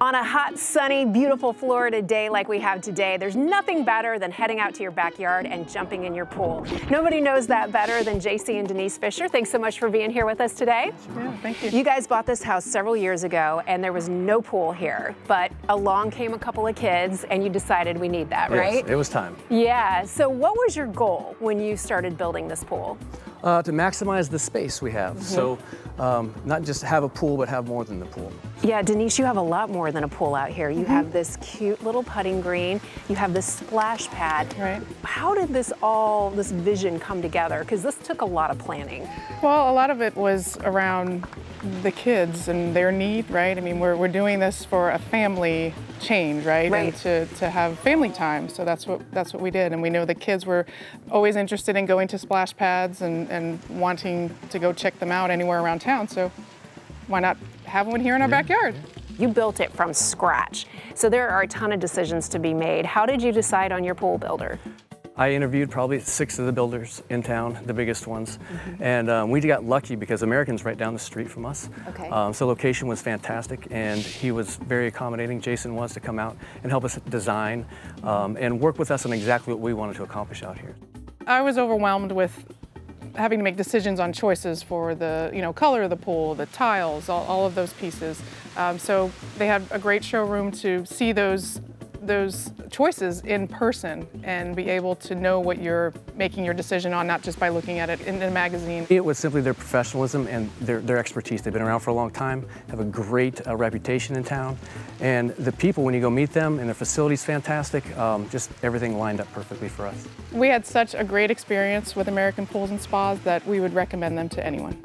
On a hot, sunny, beautiful Florida day like we have today, there's nothing better than heading out to your backyard and jumping in your pool. Nobody knows that better than JC and Denise Fisher. Thanks so much for being here with us today. Yeah, thank you. You guys bought this house several years ago and there was no pool here, but along came a couple of kids and you decided we need that, right? Yes, it was time. Yeah, so what was your goal when you started building this pool? To maximize the space we have. So not just have a pool, but have more than the pool. Yeah, Denise, you have a lot more than a pool out here. You have this cute little putting green. You have this splash pad. Right. How did this vision come together? Because this took a lot of planning. Well, a lot of it was around the kids and their need, right? I mean, we're doing this for a family change, right? Right. And to have family time. So that's what we did. And we know the kids were always interested in going to splash pads and wanting to go check them out anywhere around town. So why not have one here in our backyard? You built it from scratch. So there are a ton of decisions to be made. How did you decide on your pool builder? I interviewed probably 6 of the builders in town, the biggest ones. And we got lucky because American's right down the street from us. Okay. So location was fantastic and he was very accommodating. Jason was to come out and help us design and work with us on exactly what we wanted to accomplish out here. I was overwhelmed with having to make decisions on choices for the color of the pool, the tiles, all of those pieces. So they had a great showroom to see those choices in person and be able to know what you're making your decision on, not just by looking at it in a magazine. It was simply their professionalism and their expertise. They've been around for a long time, have a great reputation in town, and the people, when you go meet them, and their facility's fantastic, just everything lined up perfectly for us. We had such a great experience with American Pools and Spas that we would recommend them to anyone.